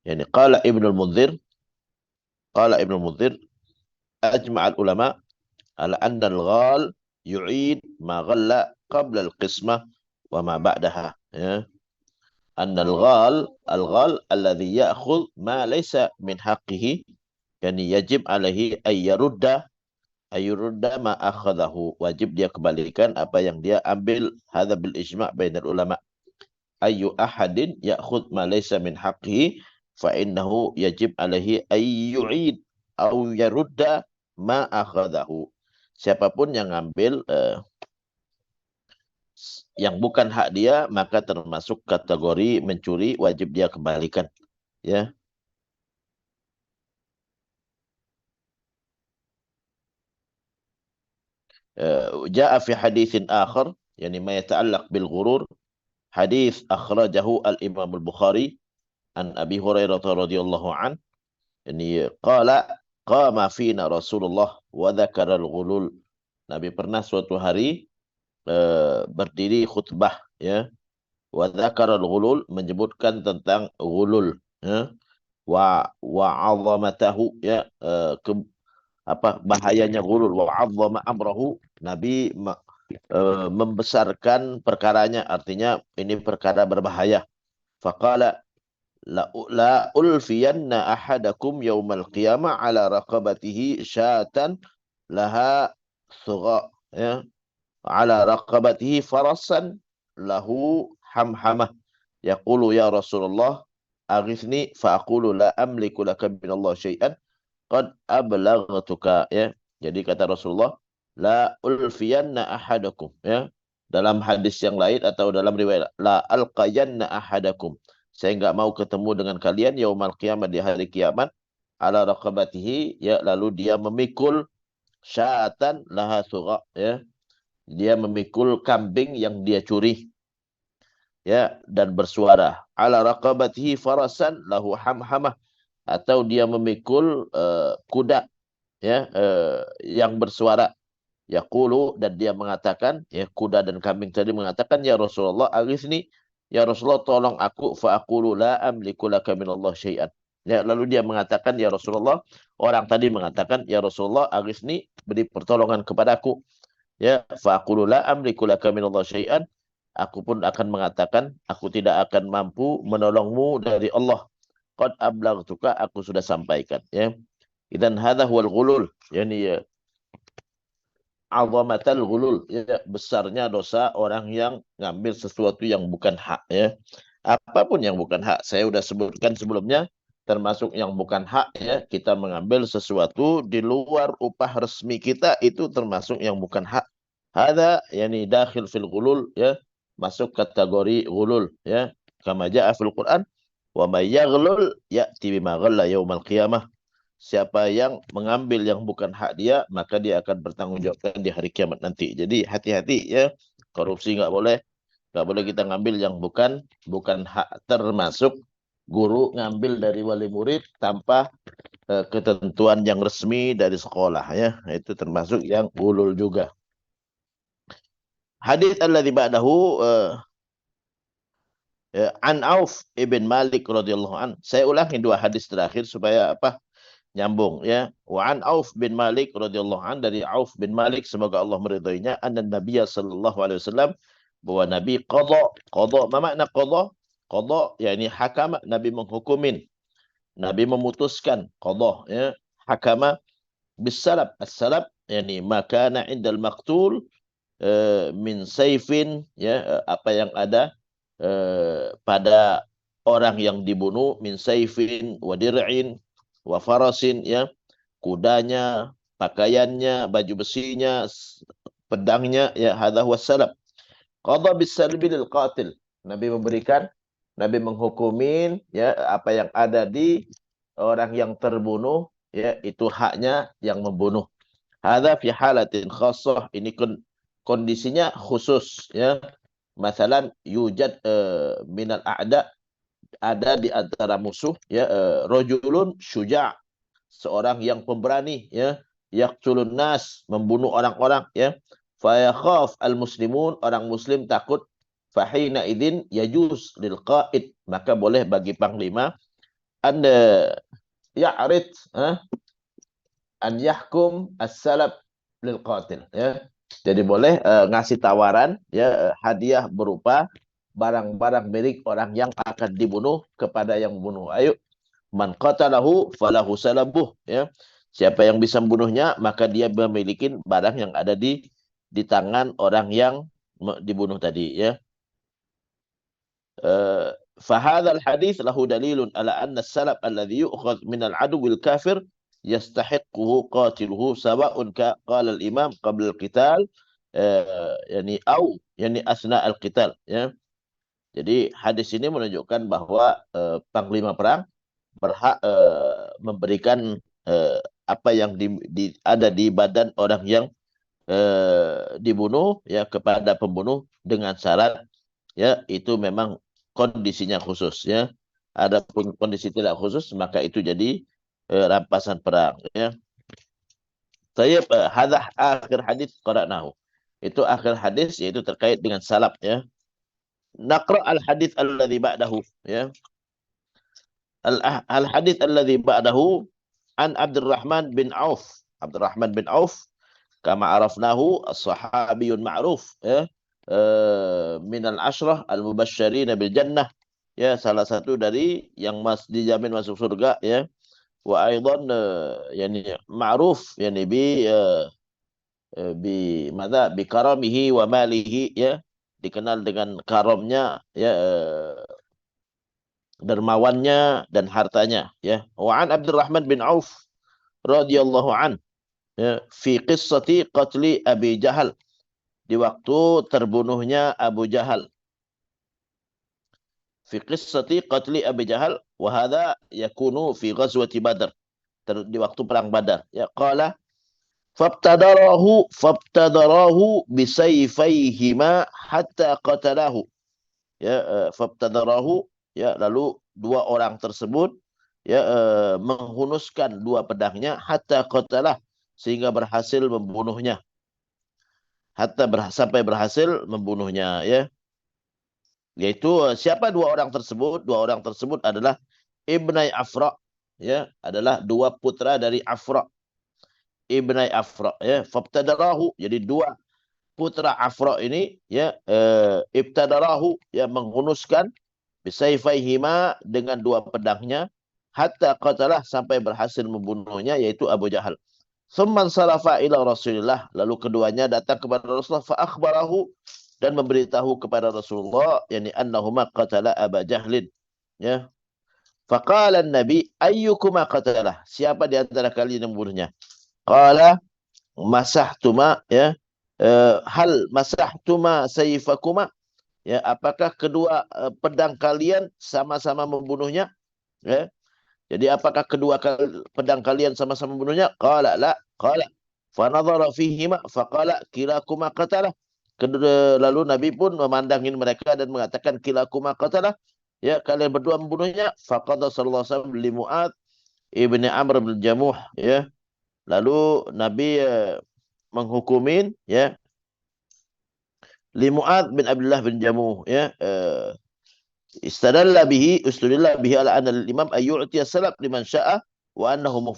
Yani qala Ibnul Munzir ajma'al ulama ala anna al-ghal yu'id ma ghalla qabla al-qismah wa ma ba'daha. Ya. Anna al-ghal alladhi ya'khudh ma laysa min haqqihi, yani yajib alaihi ayyurudda ma akhadahu, wajib dia kembalikan apa yang dia ambil. Hadza bil ijma' bainal ulama. Ayyu ahadin ya'khudh ma laysa min haqqihi fa innahu yajib alaihi ayyu'id au yarudda ma akhadahu. Siapapun yang ngambil yang bukan hak dia, maka termasuk kategori mencuri, wajib dia kembalikan. Ya. Ja'a fi haditsin akhar, yani ma yata'allaq bil ghurur. Hadis akhrajahu al-Imam al-Bukhari an Abi Hurairah radhiyallahu an, yani qama fina Rasulullah wa dzakara al-ghulul. Nabi pernah suatu hari berdiri khutbah, ya. Wa dzakara al-ghulul, menyebutkan tentang ghulul, ya. Wa 'azamatahu, ya, bahayanya ghulul. Wa 'azzama amrahu, Nabi membesarkan perkaranya, artinya ini perkara berbahaya. Faqala la ulfiyanna ahadakum yaumal qiyamah ala raqabatihi syatan laha sugha, ya, ala raqabatihi farasan lahu hamhamah, yaqulu ya Rasulullah aghithni fa aqulu la amliku laka minallah syai'an qad ablaghtuka, ya. Jadi kata Rasulullah, la ulfiyanna ahadakum, ya. Dalam hadis yang lain atau dalam riwayat, la alqayanna ahadakum, saya enggak mau ketemu dengan kalian yaumal qiyamah, di hari kiamat, ala raqabatihi, ya, lalu dia memikul syatan laha sugha, ya. Dia memikul kambing yang dia curi, ya, dan bersuara. Ala raqabatihi farasan lahu hamhamah, atau dia memikul kuda, ya, yang bersuara. Yaqulu, dan dia mengatakan, ya, kuda dan kambing tadi mengatakan, ya Rasulullah aghithni, ya Rasulullah tolong aku, fa aqulu la amliku laka minallah syai'an. Ya, lalu dia mengatakan, ya Rasulullah, orang tadi mengatakan, ya Rasulullah aghithni, beri pertolongan kepadaku. Ya, fa aqulu la amliku laka minallah syai'an, aku pun akan mengatakan, aku tidak akan mampu menolongmu dari Allah. Qad ablaghtuka, aku sudah sampaikan, ya. Idzan hadza huwal ghulul, yani azamatal ghulul, ya, besarnya dosa orang yang ngambil sesuatu yang bukan hak, ya. Apapun yang bukan hak, saya sudah sebutkan sebelumnya, termasuk yang bukan hak, ya, kita mengambil sesuatu di luar upah resmi kita, itu termasuk yang bukan hak. Hadza yani dakhil fil ghulul, ya, masuk kategori ghulul, ya. Kama jaa fil Quran, wa may yaghlul ya'ti bima ghalla yaumal qiyamah. Siapa yang mengambil yang bukan hak dia, maka dia akan bertanggung jawabkan di hari kiamat nanti. Jadi hati-hati, ya, korupsi nggak boleh kita ngambil yang bukan hak. Termasuk guru ngambil dari wali murid tanpa ketentuan yang resmi dari sekolah, ya, itu termasuk yang ulul juga. Hadits alladzi ba'dahu an Auf ibn Malik radhiyallahu an. Saya ulangi dua hadis terakhir supaya nyambung, ya. Wa an Auf bin Malik radhiyallahu an, dari Auf bin Malik semoga Allah meridainya, anna Nabiy sallallahu alaihi wasallam, bahwa Nabi qada, apa makna qada? Qada yakni hakama, Nabi menghukumin, Nabi memutuskan, qada, ya. Hakama bisalab, as-salab yakni makana indal maqtul min saifin, ya, apa yang ada pada orang yang dibunuh, min saifin wa dir'in wa farasin, ya, kudanya, pakaiannya, baju besinya, pedangnya, ya, hadza huwa salab. Qadha bisalbi lil qatil, Nabi menghukumin, ya, apa yang ada di orang yang terbunuh, ya, itu haknya yang membunuh. Hadza fi halatin khassah, ini kondisinya khusus, ya. Masalan yujad minal a'da, ada di antara musuh, ya, rajulun syuja', seorang yang pemberani, ya, yaqtulun nas, membunuh orang-orang, ya. Fa yakhaf al muslimun, orang muslim takut. Fahina idzin yajuz lil qaid, maka boleh bagi panglima an ya'rid an yahkum as-salab lil qatil, ya. Jadi boleh ngasih tawaran, ya, hadiah berupa barang-barang milik orang yang akan dibunuh kepada yang membunuh. Ayo, man qatalahu falahu salabuh, ya. Siapa yang bisa membunuhnya, maka dia memiliki barang yang ada di tangan orang yang dibunuh tadi, ya. فهذا الحديث له دليل على أن السلب الذي يؤخذ من العدو الكافر يستحقه قاتله سواء قال الإمام قبل القتال يعني أو يعني أثناء القتال, ya. Jadi hadis ini menunjukkan bahwa panglima perang berhak memberikan apa yang ada di badan orang yang dibunuh, ya, kepada pembunuh dengan syarat, ya, itu memang kondisinya khusus, ya. Adapun kondisi tidak khusus, maka itu jadi rampasan perang, ya. Tayyib, hadha akhir hadis qara'nahu. Itu akhir hadis, yaitu terkait dengan salab, ya. Naqra al hadis alladhi ba'dahu, ya. Al hadis alladhi ba'dahu an Abdurrahman bin Auf. Abdurrahman bin Auf, kama arafnahu, as-sahabiyun ma'ruf, ya. Minal ashrah al-mubasysyirin bil jannah, ya, salah satu dari yang dijamin masuk surga, ya. Wa aidan yani ma'ruf yani bi karamihi wa malihi, ya, dikenal dengan karamnya, ya, dermawannya dan hartanya, ya. Wa an Abdurrahman bin Auf radhiyallahu an, ya, fi qissati qatli Abi Jahal, di waktu terbunuhnya Abu Jahal. Fi qissati qatli Abi Jahal wa hadha yakunu fi ghazwati Badr, di waktu perang Badar, ya. Qala fabtadarahu bisayfayhima hatta qatalahu, ya. Fabtadarahu, ya, lalu dua orang tersebut, ya, menghunuskan dua pedangnya, hatta qatalah, sehingga berhasil membunuhnya, sampai berhasil membunuhnya, ya. Yaitu siapa dua orang tersebut? Dua orang tersebut adalah Ibnai Afra, ya, adalah dua putra dari Afra. Ibnai Afra, ya. Fabtadarahu, jadi dua putra Afra ini, ya, ibtadarahu, ya, menghunuskan bisayfaihima, dengan dua pedangnya, hatta qatalah, sampai berhasil membunuhnya, yaitu Abu Jahal. Tsumman salafa ila Rasulillah, lalu keduanya datang kepada Rasulullah, fa akhbarahu, dan memberitahu kepada Rasulullah, yani annahuma qatala Aba Jahlin, ya. Faqala Nabi ayyukuma qatalah, siapa di antara kalian yang membunuhnya? Qala masahtuma, ya, hal masahtuma sayfakuma, ya, apakah kedua pedang kalian sama-sama membunuhnya, ya. Jadi apakah kedua pedang kalian sama-sama membunuhnya? Qala la. Qala fa nadhara fihima faqala kilakuma qatalah. Lalu Nabi pun memandangin mereka dan mengatakan kilakuma qatalah, ya, kalian berdua membunuhnya. Faqada sallallahu alaihi wasallam li Mu'adz ibni Amr bin Jamuh, ya. Lalu Nabi menghukumin, ya, li Mu'adz bin Abdullah bin Jamuh, ya. Istadalla bihi ala anna al-imam ayyu'tiya salab liman sya'a wa annahu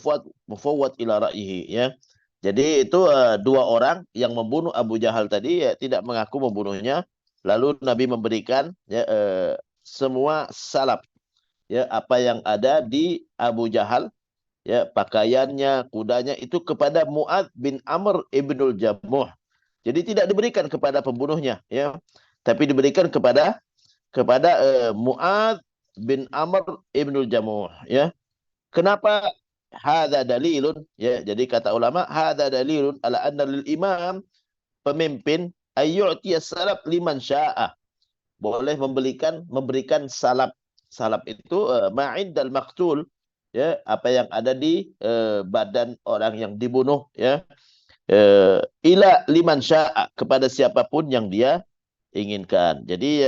mufawwad ila ra'yihi, ya. Jadi itu dua orang yang membunuh Abu Jahal tadi, ya, tidak mengaku membunuhnya. Lalu Nabi memberikan, ya, semua salab, ya, apa yang ada di Abu Jahal, ya, pakaiannya, kudanya, itu kepada Mu'adz bin Amr ibnul Jamuh. Jadi tidak diberikan kepada pembunuhnya, ya, tapi diberikan kepada Mu'adz bin Amr ibnul Jamuh, ya. Kenapa? Hadza dalilun, ya, jadi kata ulama, hadza dalilun ala anna lil imam, pemimpin, ayyu'tiya salab liman sya'a, boleh memberikan salab. Salab itu ma'indal maqtul, ya, apa yang ada di badan orang yang dibunuh, ya, ila liman sya'a, kepada siapapun yang dia inginkan. Jadi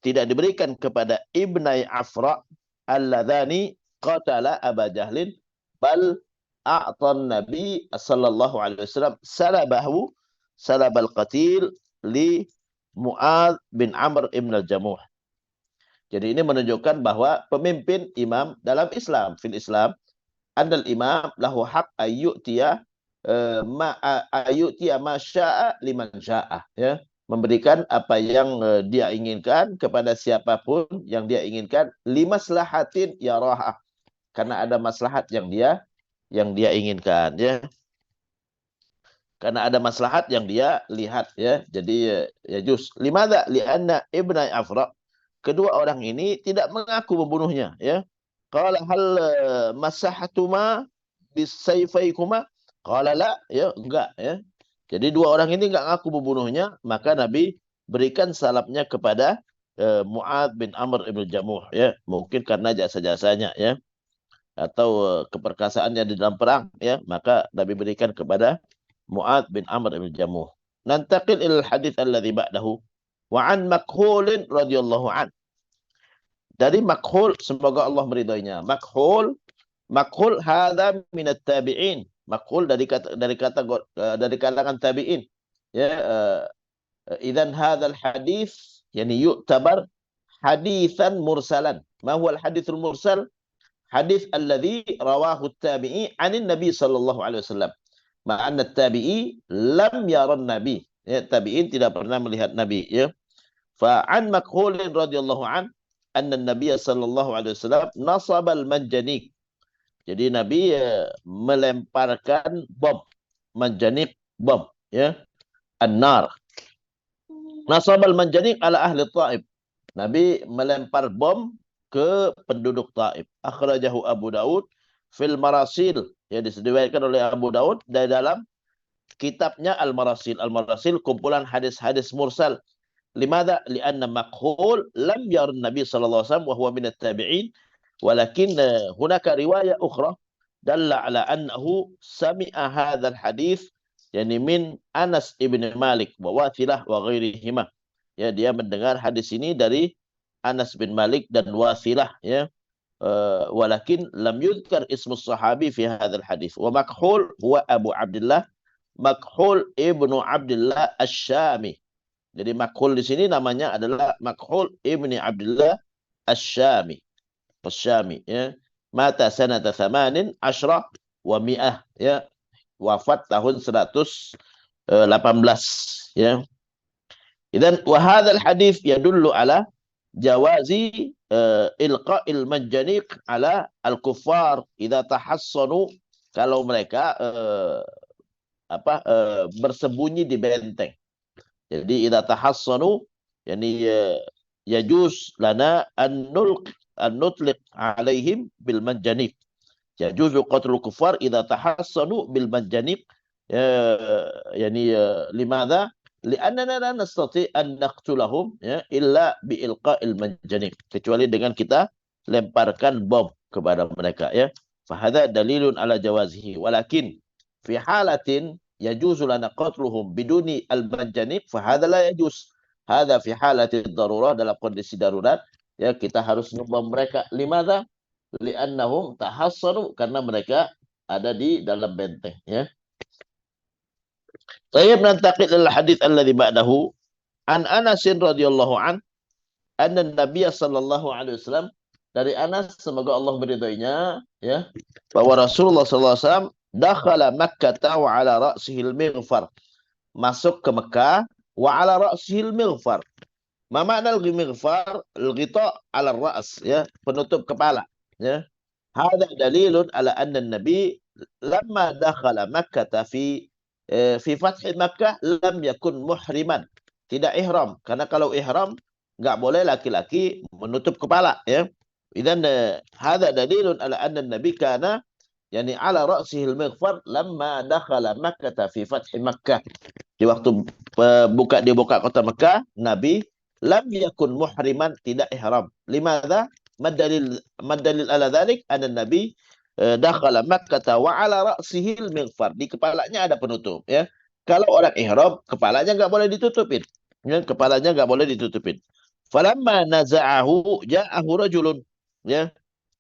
tidak diberikan kepada Ibnai Afra alladzani qatala Aba Jahlin, bal a'tan Nabi sallallahu alaihi wasallam salabal qatil li Mu'adz bin Amr ibn al-Jamuh. Jadi ini menunjukkan bahwa pemimpin imam dalam Islam, fil Islam, andal imam lahu hak ayyutiya ayyutiya ma syaa liman syaa, ya. Memberikan apa yang dia inginkan kepada siapapun yang dia inginkan, limaslahatin yaraha, karena ada maslahat yang dia inginkan, ya. Karena ada maslahat yang dia lihat, ya. Jadi ya juz. Limadza? Lianna ibna Afra, kedua orang ini tidak mengaku membunuhnya, ya. Qala hal masahatuma bisayfaykuma? Qala la, ya, enggak, ya. Jadi dua orang ini enggak ngaku membunuhnya, maka Nabi berikan salapnya kepada Mu'ad bin Amr ibn Jamuh, ya. Mungkin karena jasa-jasanya, ya, atau keperkasaannya di dalam perang, ya, maka Nabi berikan kepada Mu'ad bin Amr bin Jamuh. Nantaqil ilal hadits alladhi ba'dahu. Wa an Makhul radhiyallahu an. Dari Makhul, semoga Allah meridainya. Makhul hadza min at-tabi'in. Makhul dari kalangan tabi'in. Ya, idzan hadzal hadits yani yu'tabar haditsan mursalan. Ma huwa al-haditsul mursal? Hadits alladhi rawahu at-tabi'i 'anin Nabi sallallahu alaihi wasallam. Ma'anna tabi'i lam yaran nabi, ya, tabi'in tidak pernah melihat nabi, ya. Fa'an Makhul radhiyallahu an anna nabiy sallallahu alaihi wasallam nasaba al-manjanik. Jadi Nabi melemparkan bom, manjanik bom, ya, an-nar. Nasaba al-manjanik ala ahli Taif. Nabi melempar bom ke penduduk Taif. Akhrajahu Abu Daud fil Marasil, ya, disediakan oleh Abu Daud dari dalam kitabnya Al-Marasil. Al-Marasil kumpulan hadis-hadis mursal. Limadha? Lianna Makhul lam yar Nabi sallallahu alaihi wasallam wa huwa min at-tabi'in, walakin hunaka riwayah ukhra dalla ala annahu sami'a hadzal hadis yani min Anas ibn Malik wa Wathilah wa ghairihima. Ya, dia mendengar hadis ini dari Anas bin Malik dan Wathilah, ya. Walakin lam yuzkar ismu sahabi fi hadzal hadis. Wa Makhul huwa Abu Abdullah Makhul ibnu Abdullah Asy-Syami. Jadi Makhul di sini namanya adalah Makhul ibni Abdullah Asy-Syami. Asy-Syami, ya. Mata sanata 18 wa 100, ya. Wafat tahun 118, ya. Idzan wa hadzal hadis yadullu ala jawazi ilqa'il manjaniq ala al-kuffar idza tahassanu, kalau mereka bersembunyi di benteng. Jadi idza tahassanu yani yajuz lana an nutliq alaihim bil manjaniq. Yajuzu qatlul kuffar idza tahassanu bil manjaniq, yani limadha? Li'annana la nastati an naqtulahum, ya, illa bi ilqa'il manjaniq, kecuali dengan kita lemparkan bom kepada mereka, ya. Fa hadza dalilun ala jawazihi, walakin fi halatin yajuzu lana qatluhum biduni al-manjaniq fa hadza la yajuz. Hadza fi halati darurah, dalam kondisi darurat, ya, kita harus membom mereka. Limadha? Li'annahum tahassanu, karena mereka ada di dalam benteng, ya. Tayyib, nantaqil al hadits alladhi ba'dahu an Anas radhiyallahu an anna Nabiy sallallahu alaihi wasallam, dari Anas semoga Allah meridainya, ya, bahwa Rasulullah sallallahu alaihi wasallam dakhala Makkah wa ala ra'sihi al-mighfar, masuk ke Mekah, wa ala ra'sihi al-mighfar. Ma makna al-mighfar? Al-ghita' ala ar-ra's, ya, penutup kepala, ya. Hadza dalilun ala anna an-nabi lamma dakhala Makkah fi fathi Makkah lam yakun muhriman, tidak ihram, karena kalau ihram enggak boleh laki-laki menutup kepala, ya. Idzan hadza dalilun ala anna an-nabi kana yani ala ra'sihi al-mighfar lamma dakhala Makkah fi fathi Makkah. Di waktu dibuka kota Mekah, Nabi lam yakun muhriman, tidak ihram. Limadza? Madalil ala dzalik anna nabi dakhala Makkah wa ala ra'sihi al-mighfar, di kepalanya ada penutup, ya. Kalau orang ihram, kepalanya enggak boleh ditutupin, ya, kepalanya enggak boleh ditutupin. Falamma naza'ahu ja'ahu rajulun, ya.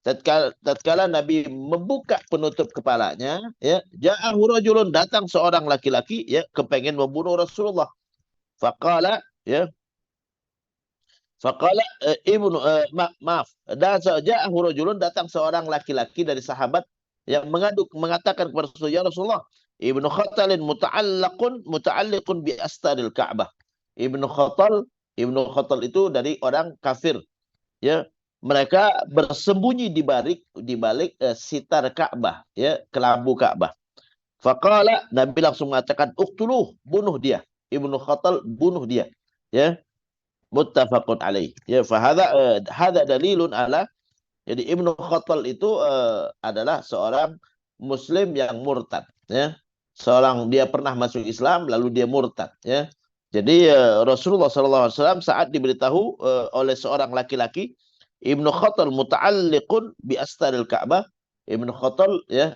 Tatkala Nabi membuka penutup kepalanya, ya, ja'ahu rajulun, datang seorang laki-laki, ya, kepengen membunuh Rasulullah. Faqala, ya, Faqala maaf. Dan ja'ahu rajulun, datang seorang laki-laki dari sahabat yang mengatakan kepada Rasulullah, ya Rasulullah, Ibnu Khatalin muta'alliqun bi astaril Ka'bah. Ibnu Khatal, Ibnu Khatal itu dari orang kafir, ya. Mereka bersembunyi di balik sitar Ka'bah, ya, kelambu Ka'bah. Faqala, Nabi langsung mengatakan, uqtuluh, bunuh dia. Ibnu Khatal, bunuh dia. Ya, muttafaqun alaih. Ya, hada dalilun ala, jadi Ibnu Khattal itu adalah seorang muslim yang murtad, ya. Dia pernah masuk Islam lalu dia murtad, ya. Jadi Rasulullah SAW saat diberitahu oleh seorang laki-laki, Ibnu Khattal muta'alliqun bi astaril Ka'bah. Ibnu Khattal, ya,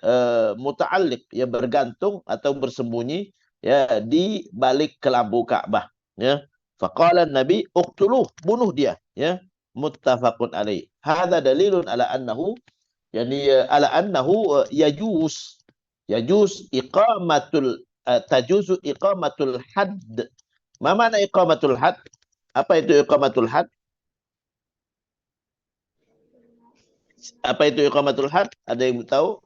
muta'alliq, ya, bergantung atau bersembunyi, ya, di balik kelambu Ka'bah, ya. Faqala Nabi, uqtuluh, bunuh dia, ya. Muttafaqun alaih. Hadza dalilun ala annahu, ala annahu yajuz tajuzu iqamatul hadd. Ma mana iqamatul hadd? Apa itu iqamatul hadd? Apa itu iqamatul hadd? Ada yang tahu?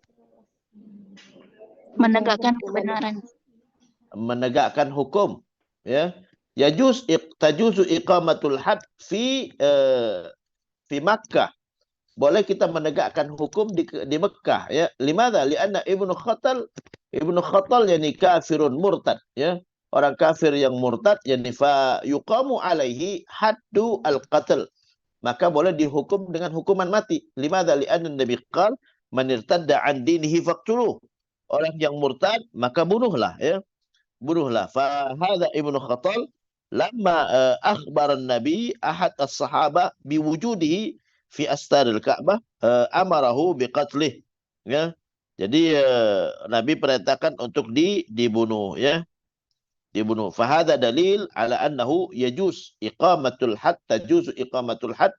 Menegakkan kebenaran. Menegakkan hukum, ya. Tajuzu iqamatul hadd fi Makkah. Boleh kita menegakkan hukum di Mekah, ya. Limadha? Lianna Ibnu Khattal yani kafirun murtad, ya. Orang kafir yang murtad, yani fa yuqamu alaihi haddu al-qatl. Maka boleh dihukum dengan hukuman mati. Limadha? Lianna Nabi qala man irtadda an dinihi faqtuluh. Orang yang murtad maka bunuhlah, ya. Bunuhlah. Fa hadza Ibnu Khattal lamma akhbara Nabi ahad as-sahaba biwujudihi fi astaril Ka'bah amarahu biqatlih, ya. Jadi Nabi perintahkan untuk dibunuh, ya, dibunuh. Fahada dalil ala annahu yajuz iqamatul hadd, tajuzu iqamatul hadd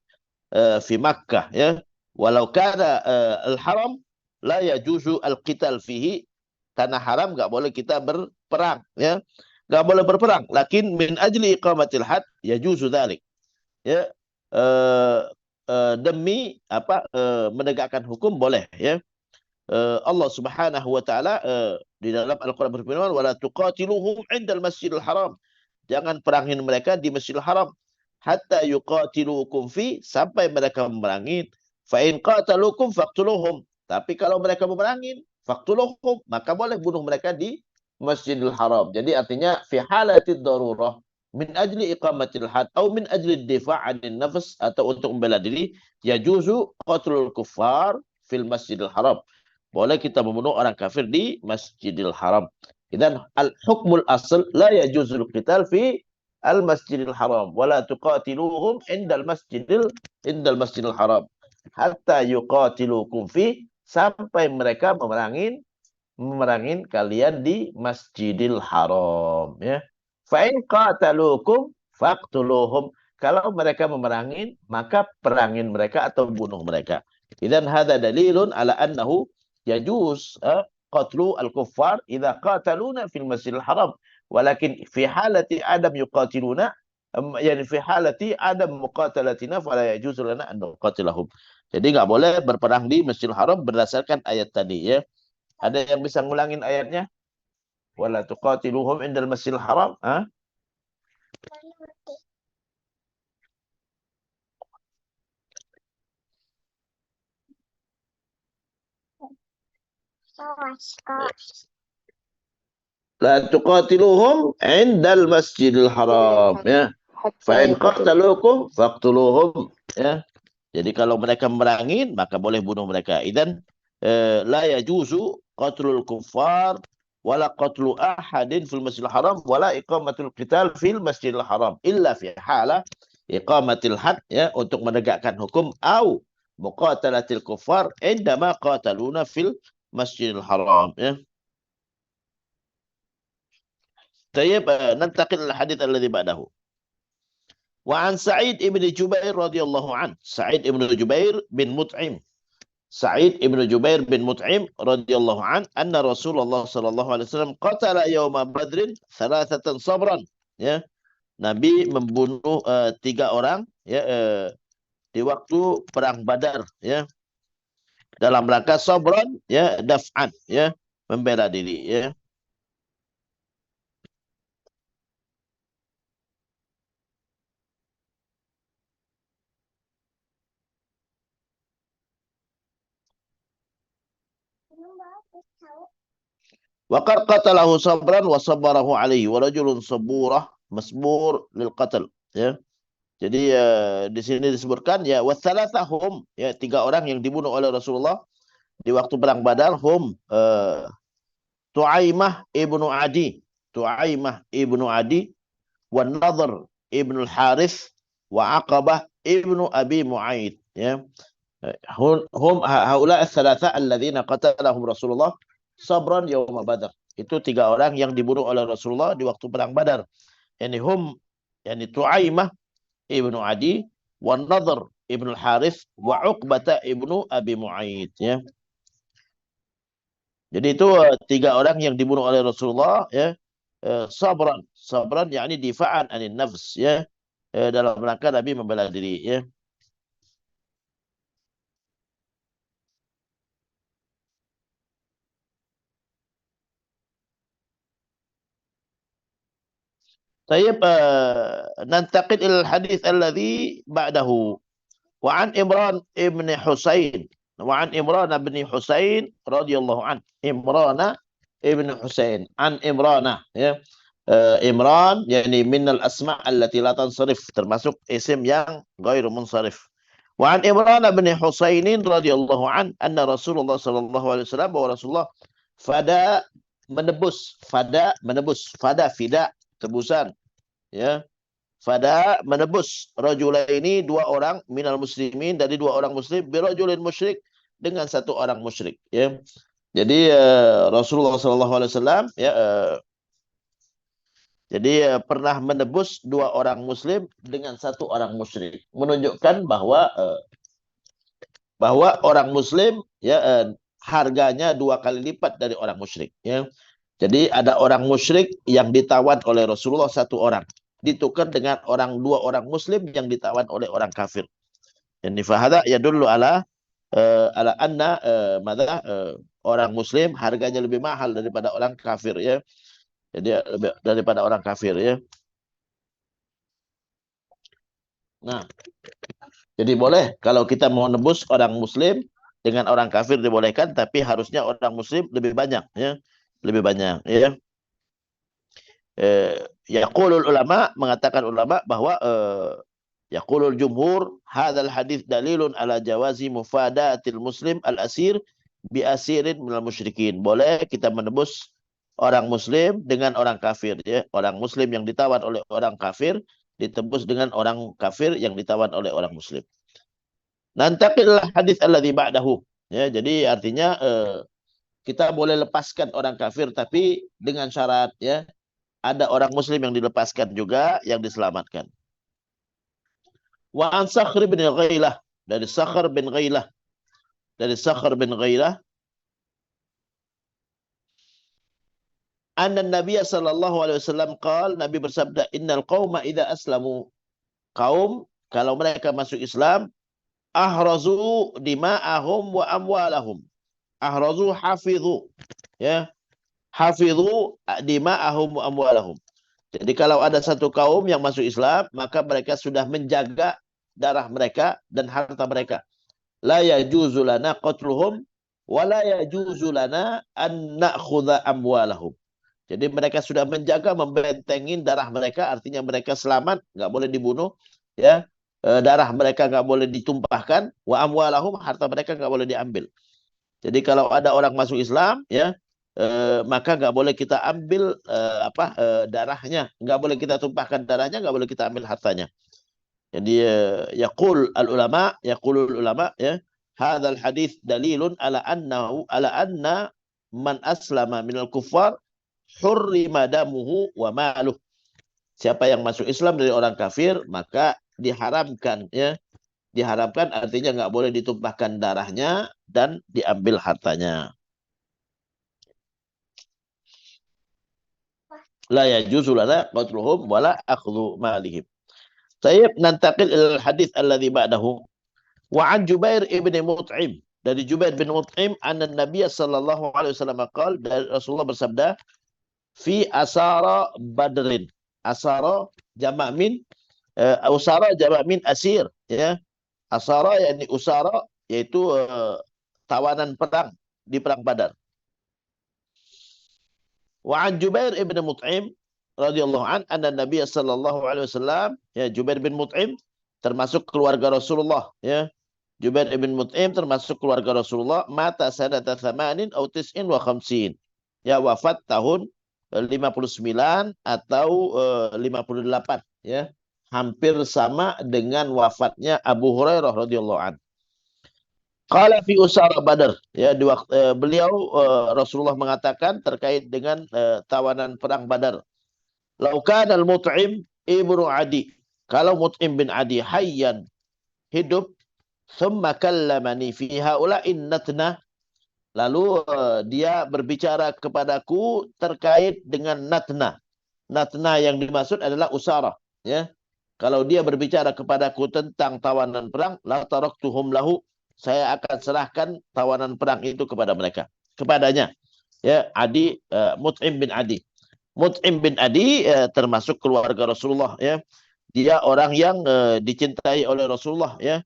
fi Makkah, ya. Walau kana al-haram la yajuzu al-qital fihi. Tanah haram enggak boleh kita berperang, ya. Enggak boleh berperang. Lakin min ajli iqamatil hadd yajuzu dzalik, ya. Demi menegakkan hukum boleh, ya. Allah Subhanahu wa taala di dalam Al-Qur'an berfirman, wala tuqatiluhum 'indal Masjidil Haram. Jangan perangin mereka di Masjidil Haram hatta yuqatilukum fi, sampai mereka memerangi. Fa in qatalukum faqtuluhum. Tapi kalau mereka memerangi, faqtuluhum, maka boleh bunuh mereka di Masjidil Haram. Jadi artinya fi halatid darurah, min ajli iqamatil had atau min ajli difa' 'anil nafs, atau untuk membela diri, yajuzu qatlul kuffar fil Masjidil Haram. Boleh kita membunuh orang kafir di Masjidil Haram. Dan al-hukmul asl la yajuzul qital fi al-Masjidil Haram wala tuqatiluhum indal Masjidil Haram hatta yuqatilukum fi, sampai mereka memerangin kalian di Masjidil Haram, ya. Fa in qatalukum faqtuluhum. Kalau mereka memerangin, maka perangin mereka atau bunuh mereka. Idzan hada dalilun ala annahu yajuz qatlu al-kuffar idza qataluna fil Masjidil Haram. Walakin fi halati adam yuqatiluna, yani fi halati adam muqatalatina fala yajuzu lana an nuqatilahum. Jadi enggak boleh berperang di Masjidil Haram berdasarkan ayat tadi, ya. Ada yang bisa ngulangin ayatnya? Wala tuqatiluhum indal Masjidil Haram, ha? La tuqatiluhum indal Masjidil Haram, ya. Fa in qatalukum faqtuluhum, ya. Jadi kalau mereka memerangi, maka boleh bunuh mereka. Idzan la yajuzu qatlul kuffar wala qatlu ahadin fil Masjidil Haram wala iqamatul qital fil Masjidil Haram illa fi hala iqamatil had, ya, untuk menegakkan hukum, au muqatalatil kuffar indama qataluna fil Masjidil Haram, ya. Tayyib, nantaqil al hadits alladhi ba'dahu. Wa an Sa'id ibn Jubair radhiyallahu an, Sa'id ibn Jubair bin Mut'im, Sa'id ibn Jubair bin Mut'im radhiyallahu an, anna Rasulullah sallallahu alaihi wasallam qatala yawma Badrin thalathatan sabran, ya. Nabi membunuh 3 orang ya di waktu perang Badar ya dalam rangka sabran ya daf'an ya membela diri ya. Wa qad qatalahu sabran wa sabarahu alaihi wa rajulun saburah masbur lil qatl ya. Jadi di sini disebutkan ya wasalasahum ya 3 orang yang dibunuh oleh Rasulullah di waktu perang Badar hum Tuaimah ibnu Adi, Tuaimah ibnu Adi, wa Nadhr ibnu Harith, wa Aqabah ibnu Abi Mu'aid. Ya, hum haula ats-tsalatsa alladzina qatalahum Rasulullah sabran yaum Badar. Itu 3 orang yang dibunuh oleh Rasulullah di waktu perang Badar. Yani hum, yani Tuaimah ibnu Adi, wa Nadhr ibnu Harith, wa Uqbah ibnu Abi Mu'aid. Ya. Jadi itu 3 orang yang dibunuh oleh Rasulullah ya sabran sabran yakni difa'an anin nafs ya dalam rangka Nabi membela diri ya. Tayyib nantaqid ilal hadis alladhi ba'dahu. Wa an Imran ibn Husain. Wa an Imran ibn Husain radhiyallahu an. Imran ibn Husain. An Imrana ya. Imran yakni min al asma allati la tansarif termasuk isim yang ghairu munsharif. Wa an Imran bin Husainin radhiyallahu an anna Rasulullah sallallahu alaihi wasallam bahwa Rasulullah fada menebus fada fida tebusan ya fada menebus rajulaini 2 orang minal muslimin dari 2 orang muslim birajulin musyrik dengan 1 orang musyrik ya. Jadi Rasulullah sallallahu alaihi wasallam ya jadi pernah menebus 2 orang muslim dengan 1 orang musyrik, menunjukkan bahwa orang muslim ya harganya 2 kali lipat dari orang musyrik ya. Jadi ada orang musyrik yang ditawan oleh Rasulullah 1 orang, ditukar dengan 2 orang muslim yang ditawan oleh orang kafir. Yani fahada yadullu ala anna orang muslim harganya lebih mahal daripada orang kafir ya. Jadi daripada orang kafir ya. Nah, jadi boleh kalau kita mau nebus orang muslim dengan orang kafir dibolehkan, tapi harusnya orang muslim lebih banyak ya. Lebih banyak ya. Yaqulul ulama mengatakan ulama bahwa yaqulul jumhur hadzal hadis dalilun ala jawazi mufadatil muslim al asir bi asirin minal musyrikin. Boleh kita menebus orang muslim dengan orang kafir ya. Orang muslim yang ditawan oleh orang kafir ditebus dengan orang kafir yang ditawan oleh orang muslim. Nantaqil hadis alladzi ba'dahu. Ya, jadi artinya kita boleh lepaskan orang kafir tapi dengan syarat ya ada orang muslim yang dilepaskan juga yang diselamatkan. Wa an Sakhr bin Ghailah dari Sakhr bin Ghailah anna Nabi sallallahu alaihi wasallam qaal Nabi bersabda innal qauma idza aslamu kaum kalau mereka masuk Islam ahrazu dima'ahum wa amwalahum ahrazu hafidhu ya hafidhu dima'ahum wa amwalahum. Jadi kalau ada satu kaum yang masuk Islam maka mereka sudah menjaga darah mereka dan harta mereka. La yajuzu lana qatluhum wa la yajuzu lana an na'khudha amwalahum. Jadi mereka sudah menjaga membentengin darah mereka, artinya mereka selamat, nggak boleh dibunuh, ya. Darah mereka nggak boleh ditumpahkan, wa amwalahum harta mereka nggak boleh diambil. Jadi kalau ada orang masuk Islam, ya, maka nggak boleh kita ambil darahnya, nggak boleh kita tumpahkan darahnya, nggak boleh kita ambil hartanya. Jadi yaqulul ulama, ya, hadzal hadis dalilun ala anna man aslama minal kuffar hurrima damuhu wa maluh. Siapa yang masuk Islam dari orang kafir maka diharamkan ya. Diharamkan artinya nggak boleh ditumpahkan darahnya dan diambil hartanya. la yajuzu lana qatluhum wala akhdhu malihim. Tayyib, nantaqil ila hadits alladhi ba'dahu. Wa an Jubair ibn Mut'im, dari Jubair bin Mut'im, anna Nabiy sallallahu alaihi wasallam qala, dari Rasulullah bersabda, fi asara badrin. Asara jamak min usara jamak min asir, ya. Asara yakni usara, yaitu tawanan perang di perang Badar. Wa an Jubair ibn Mut'im radhiyallahu an anna Nabiy sallallahu alaihi wasallam, ya, Jubair bin Mut'im termasuk keluarga Rasulullah, ya. Jubair ibn Mut'im termasuk keluarga Rasulullah, mata sanata thamanin atau tis'in wa khamsin. Ya, wafat tahun 59 atau 58, ya. Hampir sama dengan wafatnya Abu Hurairah radhiyallahu an. Qala fi usara Badar, ya, di waktu beliau Rasulullah mengatakan terkait dengan tawanan perang Badar. Lau kana al-Mut'im ibnu Adi, kalau Mut'im bin Adi hayyan, hidup, thumma kallamani fi haula'in natna, lalu dia berbicara kepadaku terkait dengan natna. Natna yang dimaksud adalah usara, ya. Kalau dia berbicara kepadaku tentang tawanan perang, la taraktuhum lahu, saya akan serahkan tawanan perang itu kepada mereka, kepadanya, ya. Adi, Mut'im bin Adi. Mut'im bin Adi termasuk keluarga Rasulullah, ya. Dia orang yang dicintai oleh Rasulullah, ya.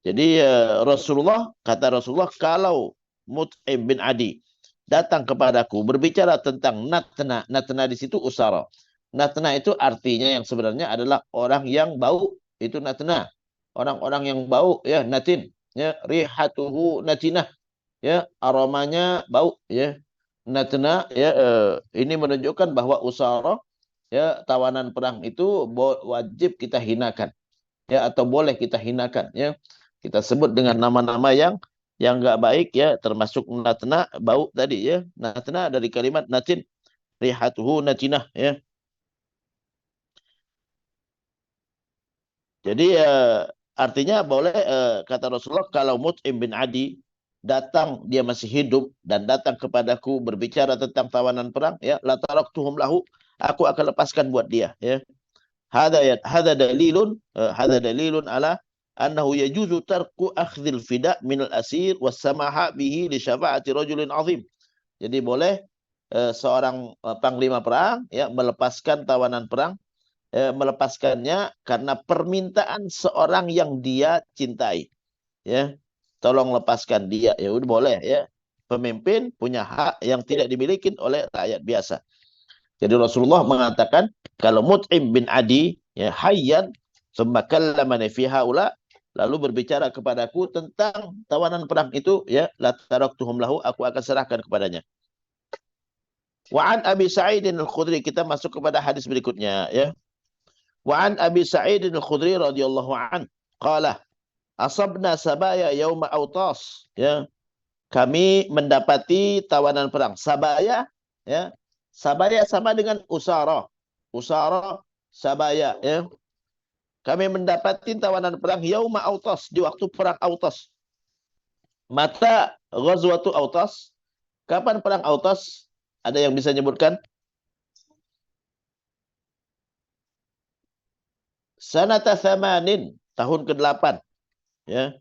Jadi Rasulullah, kata Rasulullah, kalau Mut'im bin Adi datang kepadaku berbicara tentang natna, natna di situ usara. Natna itu artinya yang sebenarnya adalah orang yang bau, itu natna. Orang-orang yang bau, ya, natin, ya, rihatuhu natinah, ya, aromanya bau, ya. Natna, ya, ini menunjukkan bahwa usara, ya, tawanan perang itu wajib kita hinakan, ya, atau boleh kita hinakan, ya. Kita sebut dengan nama-nama yang enggak baik, ya, termasuk natna, bau tadi, ya. Natna dari kalimat natin, rihatuhu natinah, ya. Jadi artinya boleh, kata Rasulullah, kalau Mut'im bin Adi datang, dia masih hidup dan datang kepadaku berbicara tentang tawanan perang, ya, la taraktuhum lahu, aku akan lepaskan buat dia, ya. Hada dalilun ala annahu yajuzu tarku akhdhil fida' min al-asir was samaha bihi li syafa'ati rajulin azim. Jadi boleh seorang panglima perang, ya, melepaskan tawanan perang, melepaskannya karena permintaan seorang yang dia cintai, ya. Tolong lepaskan dia, ya udah boleh, ya. Pemimpin punya hak yang tidak dimiliki oleh rakyat biasa. Jadi Rasulullah mengatakan kalau Mut'im bin Adi, ya, hayyan tsumma kallamani fi haula, lalu berbicara kepadaku tentang tawanan perang itu, ya, la taraktuhum lahu, aku akan serahkan kepadanya. Wa an Abi Sa'id al-Khudri, kita masuk kepada hadis berikutnya, ya. Wa an Abi Sa'id al-Khudri radhiyallahu an qala asabna sabaya yauma autas, ya. Kami mendapati tawanan perang. Sabaya, ya. Sabaya sama dengan usara. Usara, sabaya, ya. Kami mendapati tawanan perang yauma autas, di waktu perang Autas. Mata ghazwatu Autas. Kapan perang Autas? Ada yang bisa nyebutkan? Sanata thamanin, tahun ke-8, ya.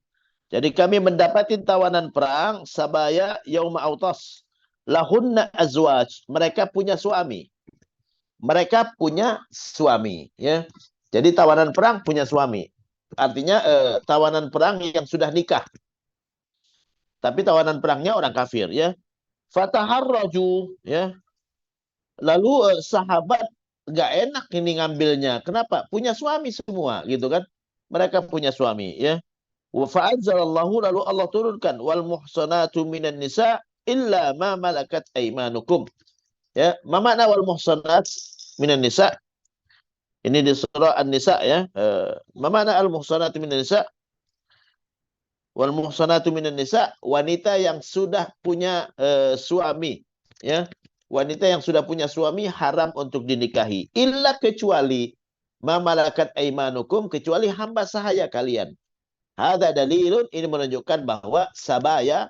Jadi kami mendapati tawanan perang sabaya yauma Autas. Lahunna azwaj, mereka punya suami. Mereka punya suami, ya. Jadi tawanan perang punya suami. Artinya tawanan perang yang sudah nikah. Tapi tawanan perangnya orang kafir, ya. Fataharraju, ya. Lalu sahabat nggak enak ini ngambilnya. Kenapa? Punya suami semua, gitu kan? Mereka punya suami, ya. Wa fa'anzalallahu, lalu Allah turunkan wal muhsanatu minan nisa illa ma malakat aimanukum. Ya, ma makna wal muhsanat minan nisa? Ini di surah An-Nisa, ya. Ma makna al muhsanatu minan nisa? Wal muhsanatu minan nisa, wanita yang sudah punya suami, ya. Wanita yang sudah punya suami haram untuk dinikahi, illa, kecuali ma malakat aimanukum, kecuali hamba sahaya kalian. Ada dalilun, ini menunjukkan bahwa sabaya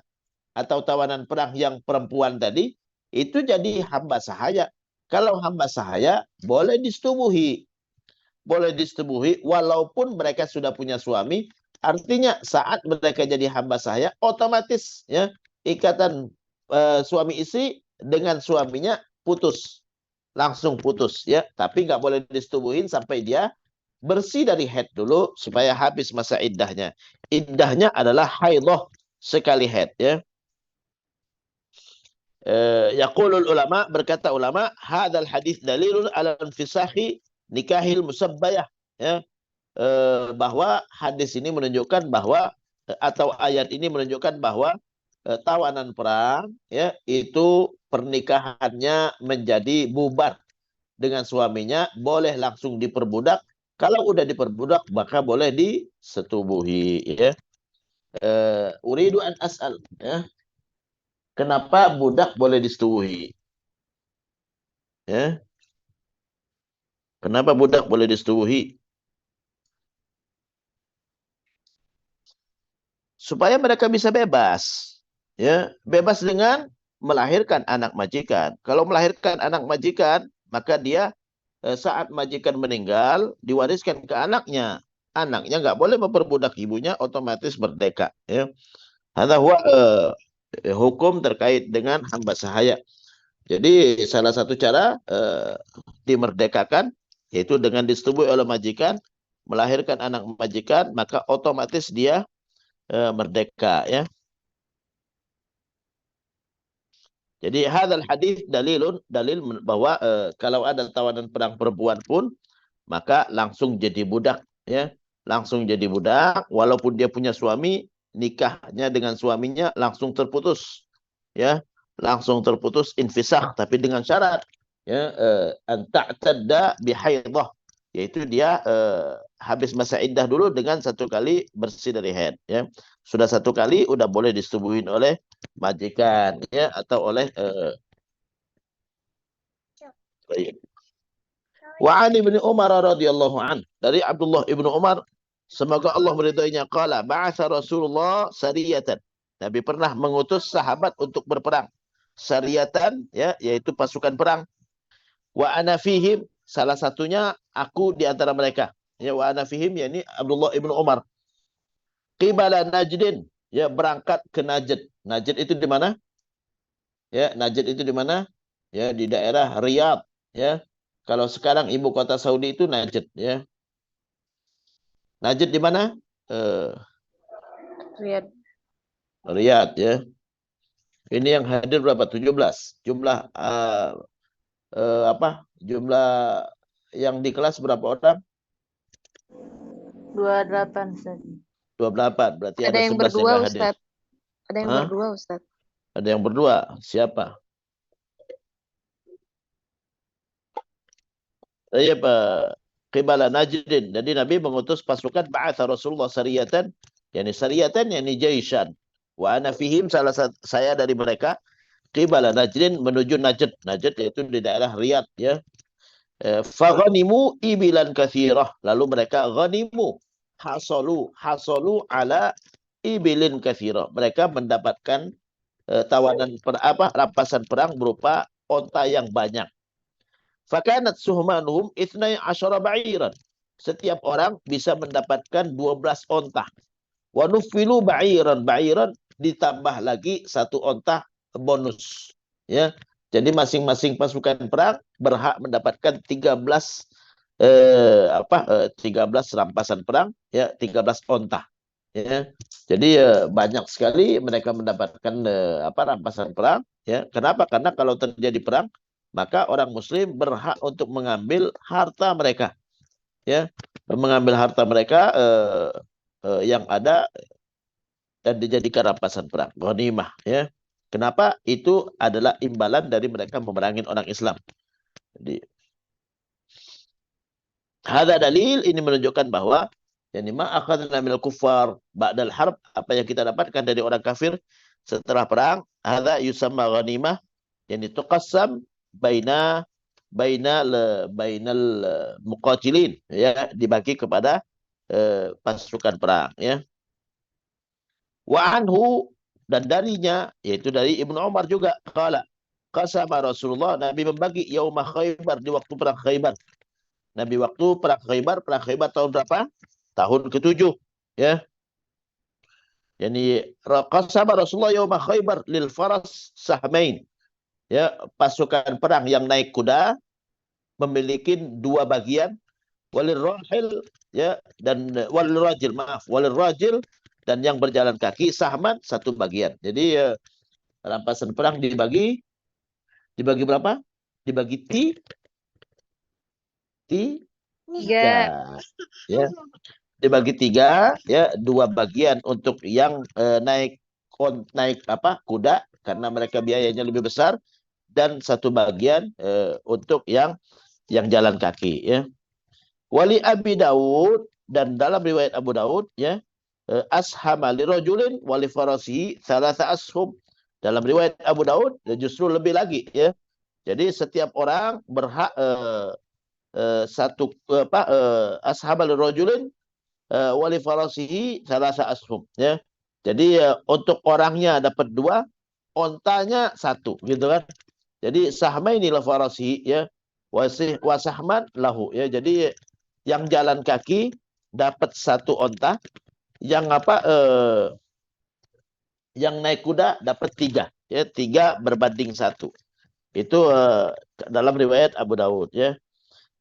atau tawanan perang yang perempuan tadi itu jadi hamba sahaya. Kalau hamba sahaya boleh disetubuhi. Boleh disetubuhi walaupun mereka sudah punya suami. Artinya saat mereka jadi hamba sahaya, otomatis ya ikatan suami istri dengan suaminya putus, langsung putus ya. Tapi nggak boleh disetubuhin sampai dia bersih dari haid dulu supaya habis masa iddahnya. Iddahnya adalah haidah sekali haid ya. Yaqulul ulama, berkata ulama, hadzal hadis dalilun ala infisahi nikahil musabbayah ya. Bahwa hadis ini menunjukkan bahwa atau ayat ini menunjukkan bahwa tawanan perang ya itu pernikahannya menjadi bubar dengan suaminya, boleh langsung diperbudak. Kalau udah diperbudak maka boleh disetubuhi ya. Uridu an as'al ya. Kenapa budak boleh disetubuhi? Ya. Kenapa budak boleh disetubuhi? Supaya mereka bisa bebas. Ya, bebas dengan melahirkan anak majikan. Kalau melahirkan anak majikan, maka dia saat majikan meninggal diwariskan ke anaknya. Anaknya nggak boleh memperbudak ibunya, otomatis merdeka. Ya, ada hukum terkait dengan hamba sahaya. Jadi salah satu cara dimerdekakan yaitu dengan disetubui oleh majikan, melahirkan anak majikan, maka otomatis dia merdeka ya. Jadi hadal hadis dalil bahwa kalau ada tawanan perang perempuan pun maka langsung jadi budak ya. Langsung jadi budak walaupun dia punya suami, nikahnya dengan suaminya langsung terputus. Ya, langsung terputus infisah tapi dengan syarat ya an ta'tadda bihaidah, yaitu dia habis masa iddah dulu dengan satu kali bersih dari haid ya. Sudah satu kali udah boleh disetubuhin oleh majikan ya atau oleh wa an ibnu Umar radhiyallahu an, dari Abdullah ibnu Umar semoga Allah meridainya, qala ba'atha Rasulullah sariyatan, Nabi pernah mengutus sahabat untuk berperang. Sariyatan ya yaitu pasukan perang. Wa ana fihim, salah satunya aku di antara mereka. Ya wa ana fihim yakni Abdullah ibnu Umar. Qibala Najdin, ya berangkat ke Najd. Najd itu di mana? Ya, Najd itu di mana? Ya, di daerah Riyadh, ya. Kalau sekarang ibu kota Saudi itu Najd, ya. Najd di mana? Riyadh. Riyadh, ya. Ini yang hadir berapa? 17. Jumlah apa? Jumlah yang di kelas berapa orang? 28, Ustaz. 28. Berarti ada yang 11 yang berdua, nggak hadir. Ustaz. Ada yang berdua, Ustaz. Ada yang berdua. Siapa? Iya, Pak. Qibala Najdin. Jadi Nabi mengutus pasukan ba'atha Rasulullah sariyatan, yakni jaishan. Wa ana fihim, salah satu saya dari mereka. Qibala Najdin, menuju Najd. Najd yaitu di daerah Riyadh ya. Faghanimu ibilan kathirah. Lalu mereka ghanimu, hasalu ala ibilin kathirah. Mereka mendapatkan tawanan rampasan perang berupa onta yang banyak. Fakanat suhmanuhum ithnai asyara ba'iran. Setiap orang bisa mendapatkan 12 onta. Wa nufilu ba'iran. Ba'iran ditambah lagi satu onta bonus. Ya. Jadi masing-masing pasukan perang berhak mendapatkan 13 13 rampasan perang ya, 13 onta. Ya. Jadi banyak sekali mereka mendapatkan rampasan perang ya. Kenapa? Karena kalau terjadi perang maka orang muslim berhak untuk mengambil harta mereka ya, mengambil harta mereka yang ada dan dijadikan rampasan perang, ghanimah ya. Kenapa? Itu adalah imbalan dari mereka memerangin orang Islam. Jadi hadza dalil, ini menunjukkan bahwa yani ma akhadna minal kuffar ba'dal harb, apa yang kita dapatkan dari orang kafir setelah perang, hadza yusamma ghanimah, yani tuqassam bainal muqatilin ya, dibagi kepada pasukan perang ya. Wa anhu, dan darinya yaitu dari Ibnu Umar juga, qala qasama Rasulullah, Nabi membagi yauma Khaybar, di waktu perang Khaybar. Nabi waktu perang Khaybar tahun berapa? Tahun ke-7, ya. Yani qasama Rasulullah yauma Khaybar lil faras sahmain. Ya, pasukan perang yang naik kuda memiliki 2 bagian, walil rahil, ya, dan walil rajil, dan yang berjalan kaki sahman 1 bagian. Jadi rampasan perang dibagi berapa? Dibagi tiga, ya. Dibagi 3, ya, 2 bagian untuk yang naik kuda karena mereka biayanya lebih besar, dan 1 bagian untuk yang jalan kaki, ya. Wali Abi Daud, dan dalam riwayat Abu Daud, ya, ashama li rajulin wali farasihi thalatha ashum. Dalam riwayat Abu Daud justru lebih lagi, ya. Jadi setiap orang berhak ashama li rajulin wali farasihi thalatha ashum, ya. Jadi untuk orangnya dapat 2, ontanya 1, gitu kan. Jadi sahmaini la farasihi, ya, wasahman lahu, ya. Jadi yang jalan kaki dapat 1 onta, yang yang naik kuda dapat 3, ya, 3 berbanding 1. Itu dalam riwayat Abu Daud, ya.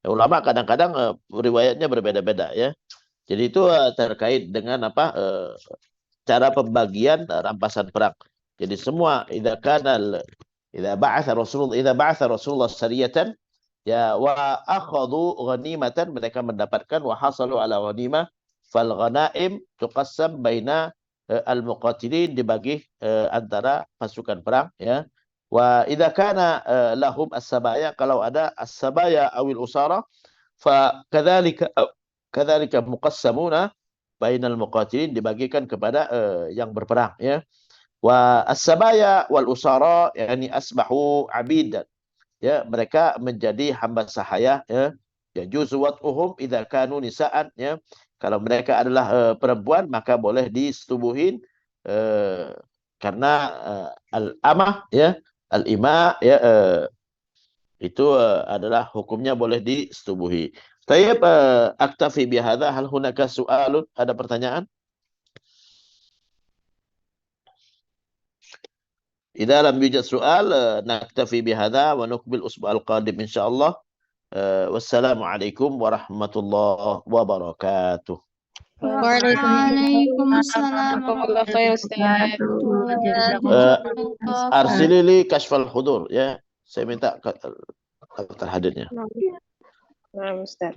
Ulama kadang-kadang riwayatnya berbeda-beda, ya. Jadi itu terkait dengan cara pembagian rampasan perang. Jadi semua idza ba'atha Rasulullah sariyatan, ya, wa akhadhu ghanimatan, mereka mendapatkan wa hasalu ala ghanimah, fal ghanaim tuqassam baina al-muqatilin, dibagi antara pasukan perang, ya. Wa idza kana lahum as-sabaya, kalau ada as-sabaya awil usara, fa kadzalika muqassamuna bainal muqatilin, dibagikan kepada yang berperang, ya. Wa as-sabaya wal usara yani asbahu abidan, ya, mereka menjadi hamba sahaya, ya. Ya juzu wat'uhum idza kanu nisaan, ya. Kalau mereka adalah perempuan maka boleh disetubuhin karena al-amah, ya, al-ima, ya, itu adalah hukumnya boleh disetubuhi. Tayyib, aktafi bihadza, hal hunaka su'alun, ada pertanyaan? Idza lam yujad su'al naktafi bihadza wa nukbil usbu'al qadim insyaallah. Wassalamualaikum warahmatullahi wabarakatuh. Waalaikumsalam Jazakumullah khair, Ustaz. Arsilili kashfal hudur, ya. Saya minta terhadirnya. Nah, Ustaz.